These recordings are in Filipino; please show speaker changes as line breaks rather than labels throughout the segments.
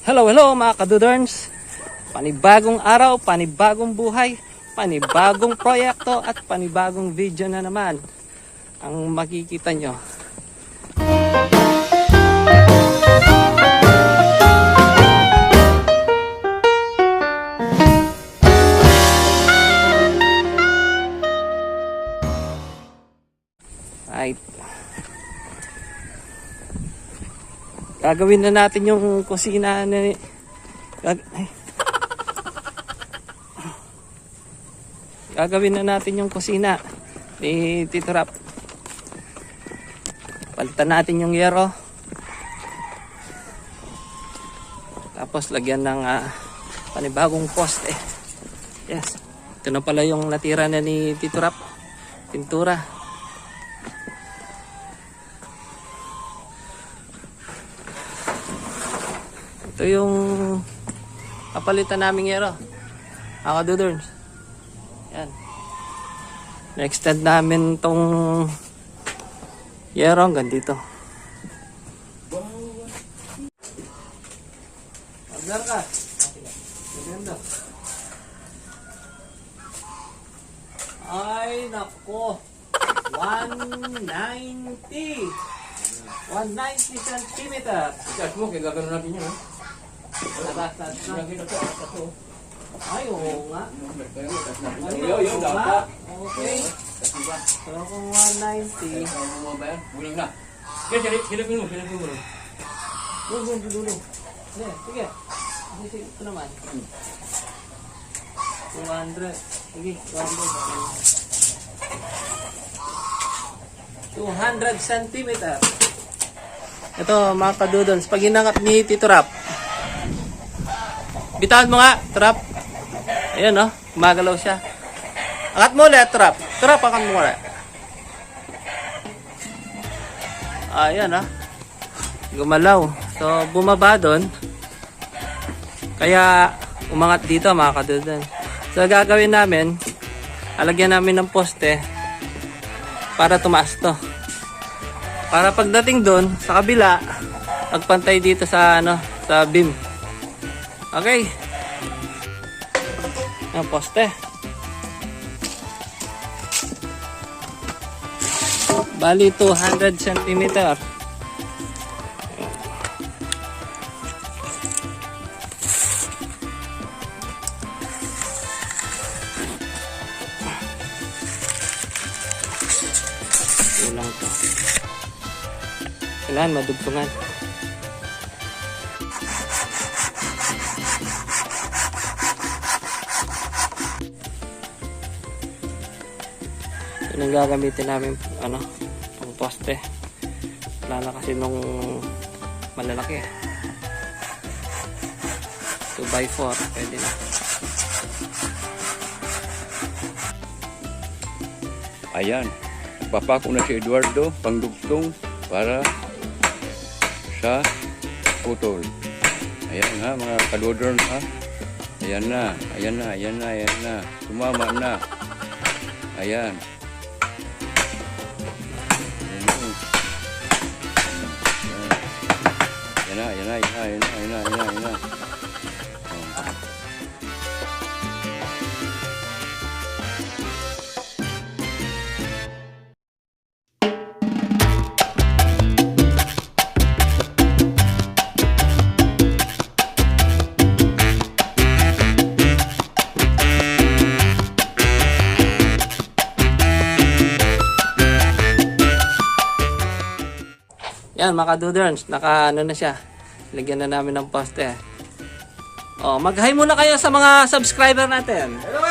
Hello mga kaduderns. Panibagong araw, panibagong buhay, panibagong proyekto at panibagong video na naman ang makikita nyo. Right. Gagawin na natin yung kusina na Gagawin na natin yung kusina ni Tito Rap. Palitan natin yung yero. Tapos lagyan ng panibagong poste. Yes. Ito na pala yung natira na ni Tito Rap. Pintura. Ito yung kapalitan naming yero. Mga kaduderns. Yan. Na-extend namin tong yero hanggang dito. Order ka. Maganda. Ay, nako. 190. 190 centimeter.
Ikas mo, kaya gagano natin yun.
Atas na. Ay, oo nga.
Yo, dapat.
Okay. So kung 190.
Bulang na. Silapin mo.
Dulo. Sige. Ito naman. 200. Sige, 200 centimeter. Ito mga kadudons, pag inangat ni Tito Rap, bitawan mo nga, Trap. Ayan, no? Gumagalaw siya. Angat mo ulit, Trap. Trap, angat mo ulit. Ayan, no? Gumalaw. So, bumaba doon. Kaya, umangat dito, mga kadudon. So, gagawin namin, alagyan namin ng poste para tumaas to. Para pagdating doon, sa kabila, magpantay dito sa, sa beam. Okay. Ang poste. Bali 200 cm. Kulang to. Kailangan madugtungan. Yun ang gagamitin namin pang poste. Wala na kasi nung malalaki. 2x4 pwede na.
Ayan. Papako na si Eduardo pangdugtong para sa putol. Ayan ha mga kalodron ha. Ayan na. Sumama na. Ayan. Ayan na.
Yan mga kaduderns, naka na siya. Lagyan na namin ng poste. Oh, mag-hi muna kayo sa mga subscriber natin.
Hello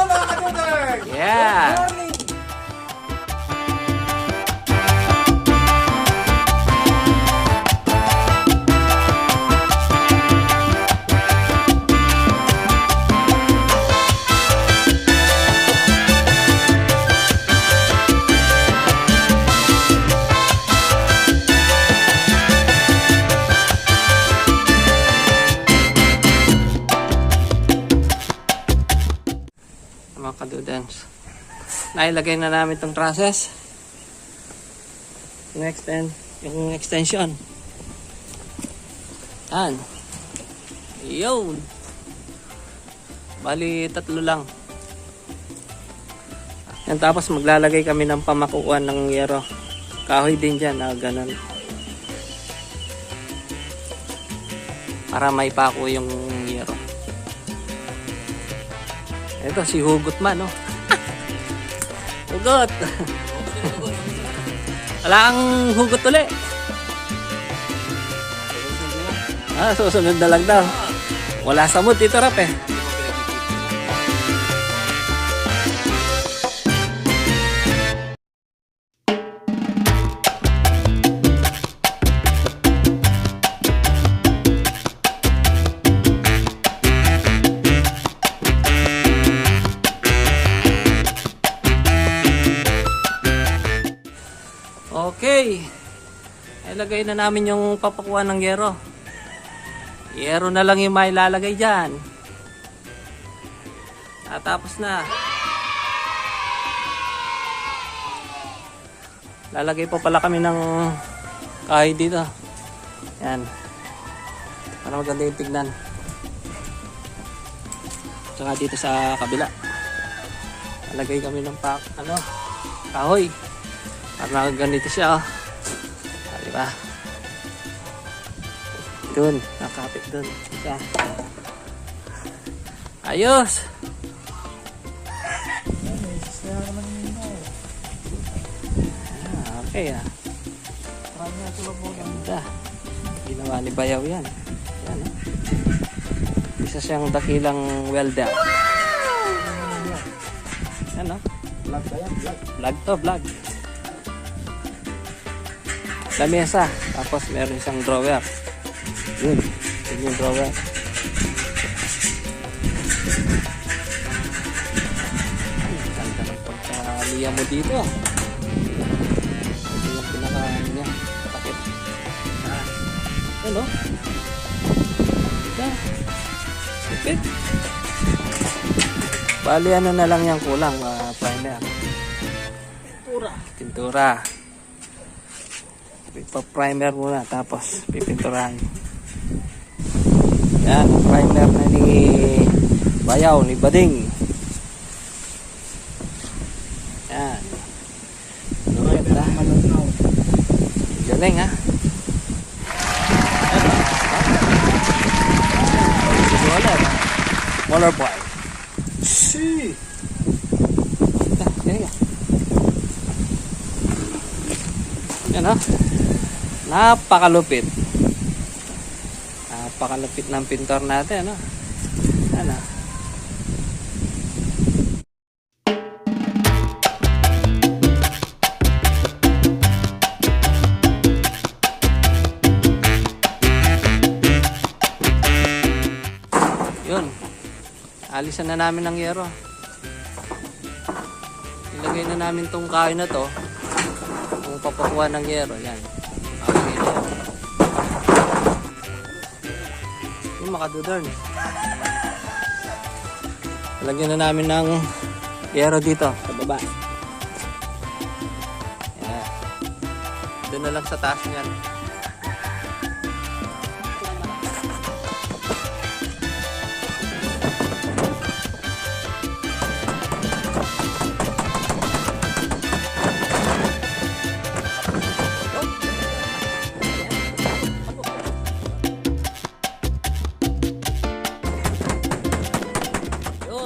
mga kaduderns!
Yeah.
Good morning!
Mga kadudens, nailagay na namin itong trusses, yung extension. Yan. Yun. Bali, 3 lang. Yan, tapos maglalagay kami ng pamakuan ng yero. Kahoy din dyan, ganun. Para may pako yung yero. Ito, si Hugot man, no? Hugot! Wala kang hugot ulit. Susunod na lang daw. Wala samot dito, Rap, eh. Okay. Ilagay na namin yung papakuan ng yero. Yero na lang yung may lalagay dyan. Tapos na. Lalagay pa pala kami ng kahoy dito. Yan. Para maganda yung tignan. Tsaka dito sa kabila. Lalagay kami ng kahoy. Para ganito siya, oh. Diba? Doon, nakapit doon. Siya. Ayos! Okay, ah. Ganda. Ginawa ni Bayaw yan. Yan, oh. Isa siyang dakilang welder. Yan, oh. Vlog ba yan? Vlog to, vlog. Lamesa, tapos meron isang drawer. Yun yung drawer. Ganda ng pagkaliya mo dito. Ito yung pinakain niya. Takip. Ano? Ito. Sipit. Bali, ano na lang yung kulang, primer. Pintura. Ipa-primer muna, tapos pipinturahan. Yan, primer na ni Bayaw, ni Bading. Yan. Ganda. Galing, ha? Waller boy.
See.
Yan, ha? Napakalupit. Napakalupit ng pintor natin, ano? Ano? Yun. Alisan na namin ng yero. Ilagay na namin tong kahoy na to. Kung papakuha ng yero, yan. Yung makadudern. Lagyan na namin ng yero dito sa baba. Yan. Doon na lang sa taas niyan.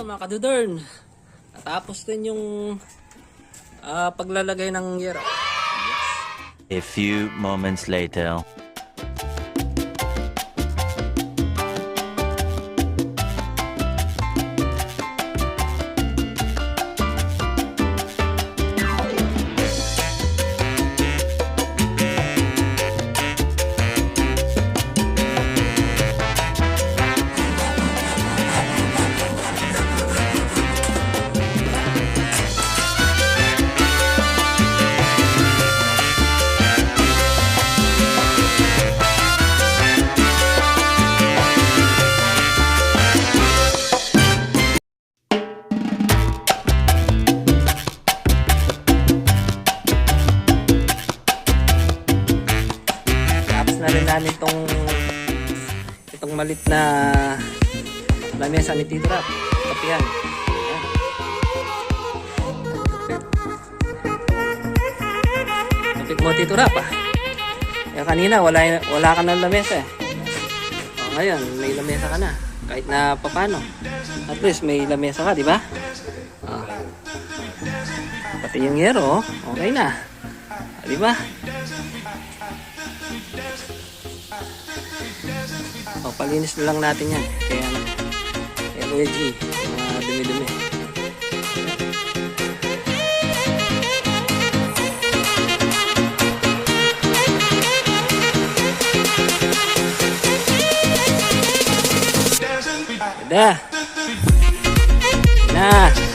Mga kadudern, natapos din yung paglalagay ng yero.
A few moments later.
malit na lamesa ni Tito Rap. Kapihan. Ayan. Kapit mo, Tito Rap, ah. Kaya kanina, wala ka ng lamesa, eh. O, ngayon, may lamesa ka na. Kahit na papano. At least, may lamesa ka, di ba? O. Pati yung yero, okay na. Di ba? O, palinis na lang natin yan. Kaya Kuya G, mga dumi-dumi. Ganda. Na.